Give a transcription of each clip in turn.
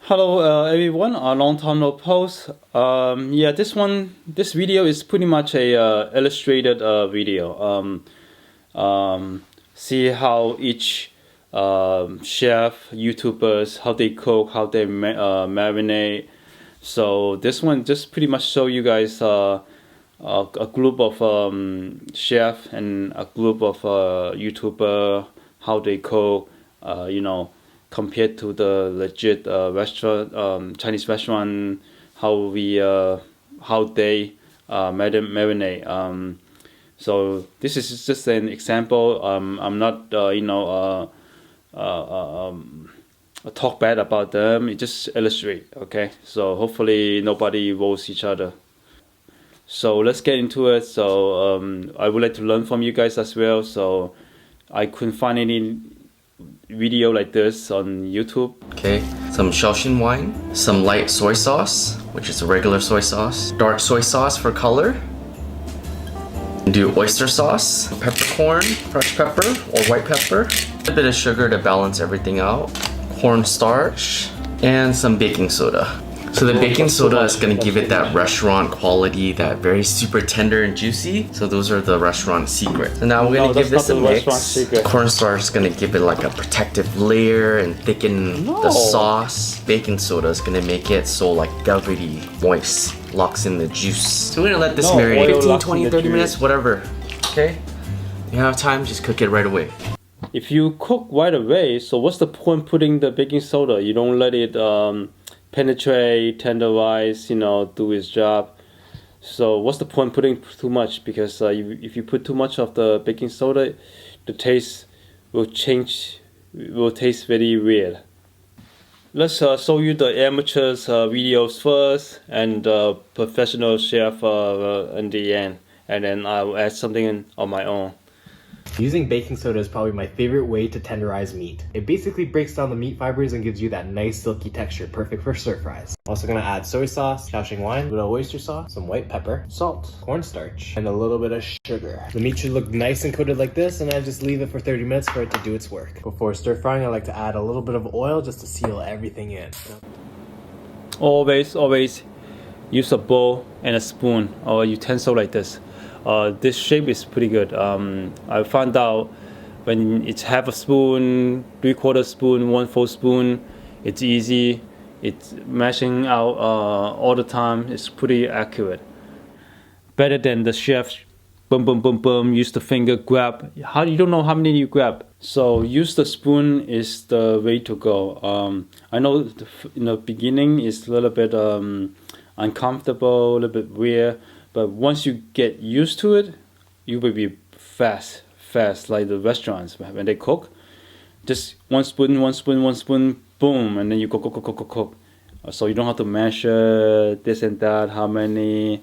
Hello everyone, a long time no post. Yeah, this video is pretty much a illustrated video. See how each chef, YouTubers, how they cook, how they marinate. So this one just pretty much show you guys a group of chef and a group of YouTuber, how they cook, compared to the legit restaurant, Chinese restaurant, how they marinate. So this is just an example. I'm not talk bad about them. It just illustrate. Okay, so hopefully nobody roast each other. So let's get into it. So I would like to learn from you guys as well. So I couldn't find any video like this on YouTube. Okay, some Shaoxing wine, some light soy sauce, which is a regular soy sauce, dark soy sauce for color. Do oyster sauce, peppercorn, fresh pepper or white pepper, a bit of sugar to balance everything out, cornstarch, and some baking soda. So the baking soda is going to give it that restaurant quality, that very super tender and juicy. So those are the restaurant secrets. So now we're going to give this a mix. Cornstarch is going to give it like a protective layer and thicken the sauce. Baking soda is going to make it so like velvety, moist, locks in the juice. So we're going to let this marinate 15, 20, 30 minutes, whatever. Okay? You have time, just cook it right away. If you cook right away, so what's the point putting the baking soda? You don't let it penetrate, tenderize, do its job. So what's the point putting too much? Because if you put too much of the baking soda, the taste will change, will taste very weird. Let's show you the amateurs videos first and professional chef in the end, and then I'll add something on my own. Using baking soda is probably my favorite way to tenderize meat. It basically breaks down the meat fibers and gives you that nice silky texture, perfect for stir fries. Also gonna add soy sauce, Shaoxing wine, a little oyster sauce, some white pepper, salt, cornstarch, and a little bit of sugar. The meat should look nice and coated like this, and I just leave it for 30 minutes for it to do its work. Before stir frying, I like to add a little bit of oil just to seal everything in. Always use a bowl and a spoon or a utensil like this. This shape is pretty good. I found out when it's half a spoon, 3/4 spoon, 1/4 spoon, it's easy. It's mashing out all the time. It's pretty accurate. Better than the chef boom boom boom boom, use the finger grab. How you don't know how many you grab. So use the spoon is the way to go. I know in the beginning it's a little bit uncomfortable, a little bit weird. But once you get used to it, you will be fast like the restaurants when they cook. Just one spoon, boom, and then you cook. So you don't have to measure this and that, how many.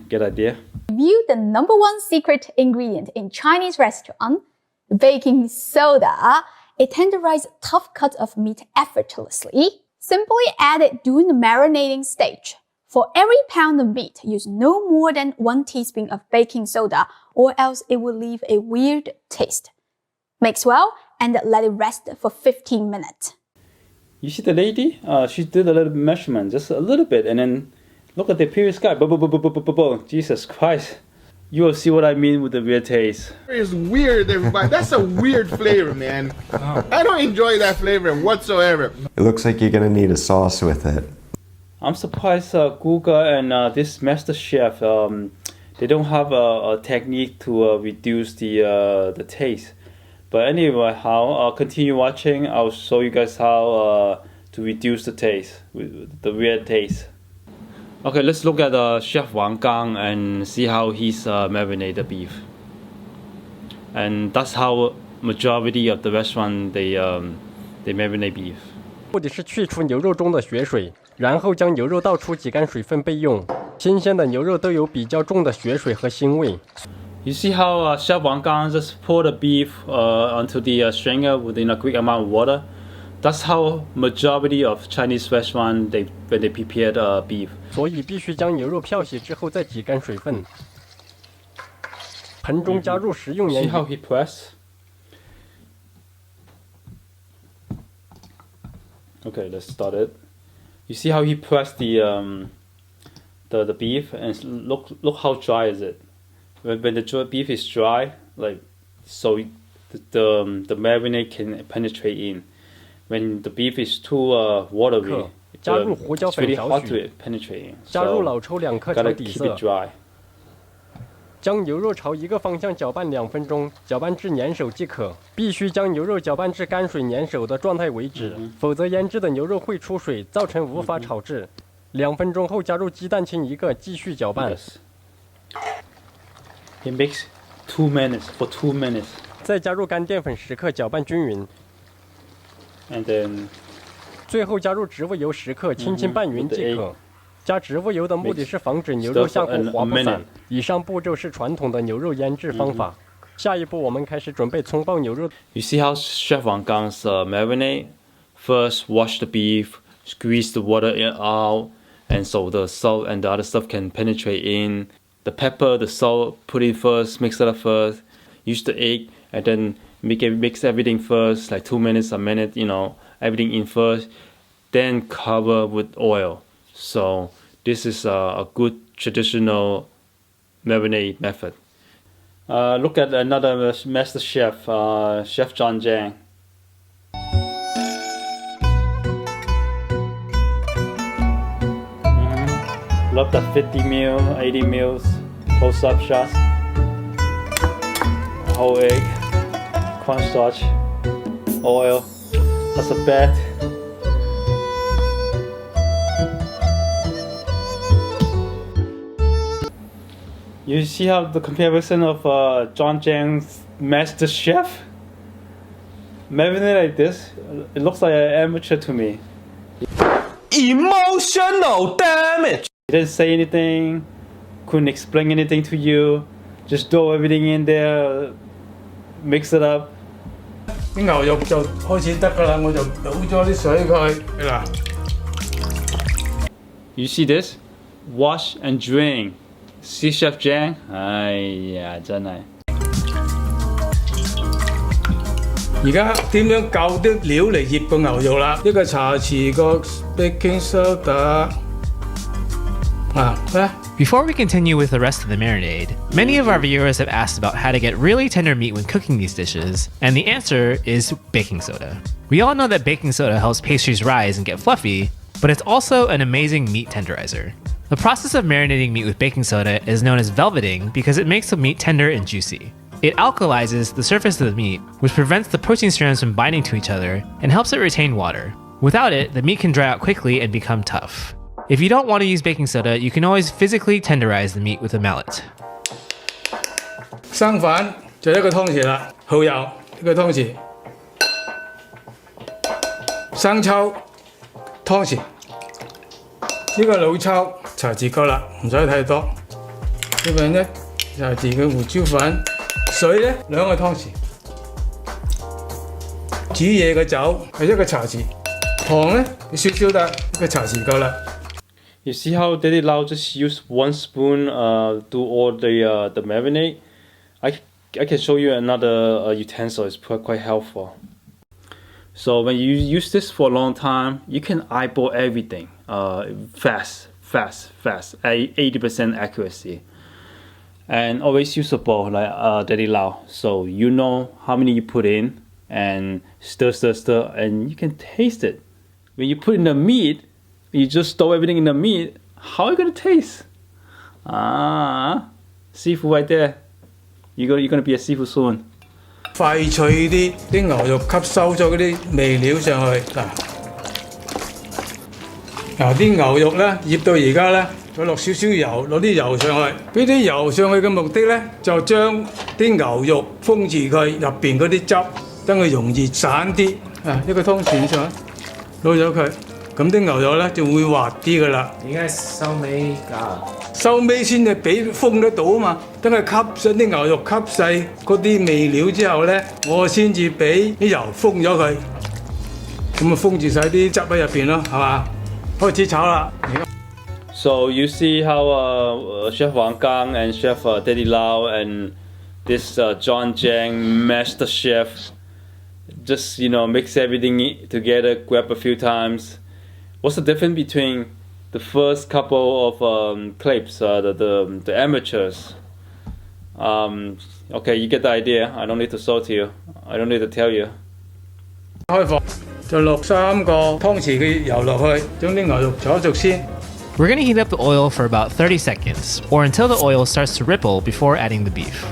Get idea? Review the #1 secret ingredient in Chinese restaurant, baking soda. It tenderizes tough cuts of meat effortlessly. Simply add it during the marinating stage. For every pound of meat, use no more than 1 teaspoon of baking soda, or else it will leave a weird taste. Mix well and let it rest for 15 minutes. You see the lady? She did a little measurement, just a little bit, and then look at the previous guy. Jesus Christ. You will see what I mean with the weird taste. It's weird, everybody. That's a weird flavor, man. I don't enjoy that flavor whatsoever. It looks like you're gonna need a sauce with it. I'm surprised Google and this master chef, they don't have a technique to reduce the taste. But anyway, continue watching. I'll show you guys how to reduce the taste, the weird taste. Okay, let's look at Chef Wang and see how he's marinated the beef. And that's how majority of the restaurant they marinate beef. 目的是去除牛肉中的血水，然后将牛肉倒出挤干水分备用。新鲜的牛肉都有比较重的血水和腥味。You see how Chef Wang just pour the beef onto the strainer within a quick amount of water? That's how majority of Chinese restaurant when they prepare beef. 所以必须将牛肉漂洗之后再挤干水分。盆中加入食用盐。See how he press? Okay, let's start it. You see how he pressed the beef, and look how dry is it. When the beef is dry, like so, the marinade can penetrate in. When the beef is too watery, 加入胡椒 it's 粉 really 少 hard to 许， penetrate in. 加入 So 老抽2克调 gotta 底 keep 色 it，dry. 将牛肉朝一个方向搅拌2分钟，搅拌至粘手即可。必须将牛肉搅拌至干水粘手的状态为止，否则腌制的牛肉会出水，造成无法炒制。2分钟后加入鸡蛋清1个，继续搅拌。Yes. It makes 2 minutes for 2 minutes. 再加入干淀粉10克，搅拌均匀。 And then 最后加入植物油10克，轻轻拌匀即可。加植物油的目的是防止牛肉下锅滑不散。以上步骤是传统的牛肉腌制方法。下一步我们开始准备葱爆牛肉。You see how Chef Wang Gang's marinade? First, wash the beef, squeeze the water out, and so the salt and the other stuff can penetrate in. The pepper, the salt, put it first, mix it up first. Use the egg, and then mix everything first, like 2 minutes, a minute, you know, everything in first. Then cover with oil. So this is a good traditional marinade method. Look at another master chef, Chef John Jiang. Love the 50 mil, 80 mils close-up shots. Whole egg, cornstarch, oil, lots of fat. You see how the comparison of John Jiang's master chef? Marinade like this, it looks like an amateur to me. Emotional damage. He didn't say anything, couldn't explain anything to you, just throw everything in there, mix it up. 啲牛肉就開始得㗎啦，我就倒咗啲水佢嗱。You see this? Wash and drain. See Chef Jiang? 哎呀，真係。而家點樣搞啲料嚟醃個牛肉啦？一個茶匙個 baking soda 啊，咧。 Before we continue with the rest of the marinade, many of our viewers have asked about how to get really tender meat when cooking these dishes, and the answer is baking soda. We all know that baking soda helps pastries rise and get fluffy, but it's also an amazing meat tenderizer. The process of marinating meat with baking soda is known as velveting because it makes the meat tender and juicy. It alkalizes the surface of the meat, which prevents the protein strands from binding to each other and helps it retain water. Without it, the meat can dry out quickly and become tough. If you don't want to use baking soda, you can always physically tenderize the meat with a mallet. 生粉就1個湯匙啦，蠔油1個湯匙，生抽湯匙，呢個老抽茶匙夠啦，唔使太多。呢邊咧茶匙嘅胡椒粉，水咧2個湯匙，煮嘢嘅酒係1個茶匙，糖咧少少得1個茶匙夠啦。 You see how MadeWithLau just use 1 spoon do all the marinade? I can show you another utensil. It's quite helpful. So when you use this for a long time, you can eyeball everything fast, 80% accuracy. And always use a bowl like MadeWithLau, so you know how many you put in and stir, and you can taste it. When you put in the meat, you just throw everything in the meat, how are you going to taste? Seafood right there. You're going to be a seafood soon. 快脆啲，啲牛肉吸收咗嗰啲味料上去嗱，啲牛肉咧醃到而家咧，再落少少油，攞啲油上去，俾啲油上去嘅目的咧，就將啲牛肉封住佢入邊嗰啲汁，等佢容易散啲。1個湯匙上去，撈咗佢。 咁啲牛肉咧就會滑啲噶啦。點解收尾㗎？收尾先係俾封得到啊嘛，等佢吸上啲牛肉吸晒嗰啲味料之後咧，我先至俾啲油封咗佢，咁啊封住晒啲汁喺入邊咯，係嘛？開始炒啦。So you see how Chef Wang Gang and Chef MadeWithLau and this John Jiang master chef, just mix everything together, grab a few times. What's the difference between the first couple of clips, the amateurs? Okay, you get the idea. I don't need to show to you. I don't need to tell you. 開火就落3個湯匙嘅油落去，將啲牛肉煮一煮先。 We're going to heat up the oil for about 30 seconds, or until the oil starts to ripple before adding the beef.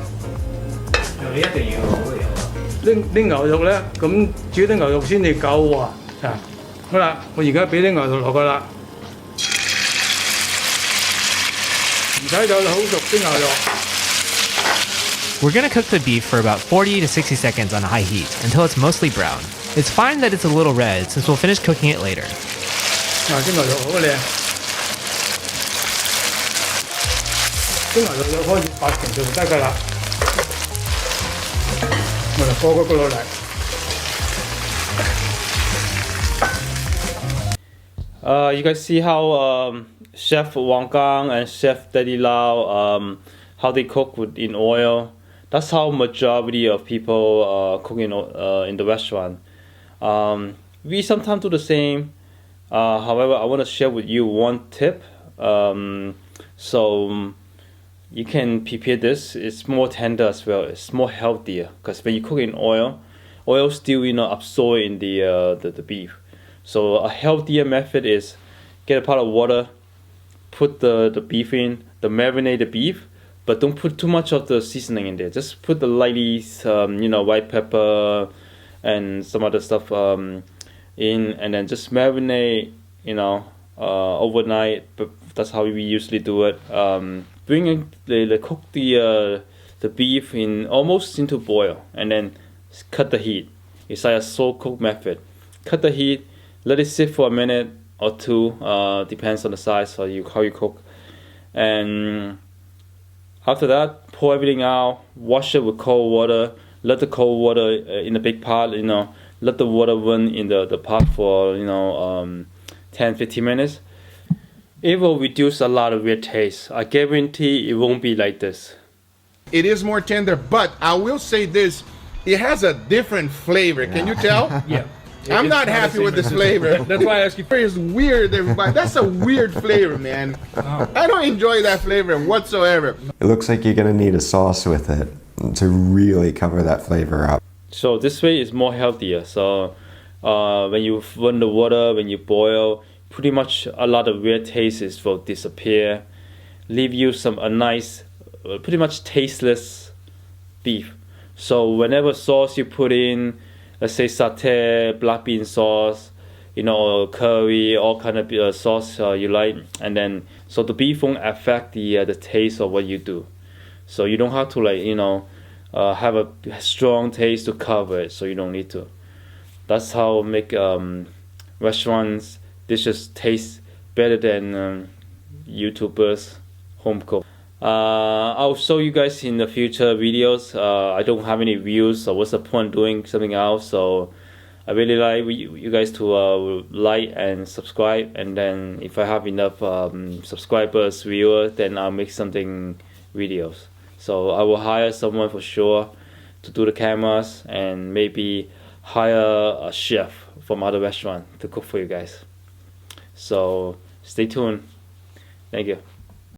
啲牛肉咧，咁煮啲牛肉先至夠滑啊！好啦，我而家俾啲牛肉落去啦，唔使就好熟啲牛肉。 We're going to cook the beef for about 40 to 60 seconds on high heat until it's mostly brown. It's fine that it's a little red since we'll finish cooking it later. 啲牛肉好靚，啲牛肉要開始8成就得㗎啦。我哋放嗰個落嚟。You guys see how Chef Wang and Chef MadeWithLau how they cook in oil. That's how majority of people cook in the restaurant. We sometimes do the same. However, I want to share with you one tip. So you can prepare this. It's more tender as well. It's more healthier because when you cook in oil still absorb in the beef. So a healthier method is get a pot of water, put the beef in, marinate the beef, but don't put too much of the seasoning in there. Just put the lightly, white pepper and some other stuff in, and then just marinate, overnight. But that's how we usually do it. Cook the beef in almost into boil, and then cut the heat. It's like a slow cook method. Cut the heat, let it sit for a minute or two. Depends on the size or how you cook, and after that, pour everything out. Wash it with cold water. Let the cold water in a big pot. Let the water run in the pot for 10-15 minutes. It will reduce a lot of weird taste. I guarantee it won't be like this. It is more tender, but I will say this: it has a different flavor. Can you tell? Yeah. I'm not happy with this flavor. That's why I ask you. It's weird, everybody. That's a weird flavor, man. I don't enjoy that flavor whatsoever. It looks like you're gonna need a sauce with it to really cover that flavor up. So this way is more healthier. So when you run the water, when you boil, pretty much a lot of weird tastes will disappear. Leave you a nice, pretty much tasteless beef. So whenever sauce you put in, let's say satay, black bean sauce, or curry, all kind of sauce you like, and then so the beef won't affect the taste of what you do. So you don't have to have a strong taste to cover it. So you don't need to. That's how make restaurants dishes taste better than YouTubers home cook. I'll show you guys in the future videos. I don't have any views, so what's the point doing something else? So I really like you guys to like and subscribe, and then if I have enough subscribers, viewers, then I'll make something videos. So I will hire someone for sure to do the cameras, and maybe hire a chef from other restaurant to cook for you guys. So stay tuned. Thank you.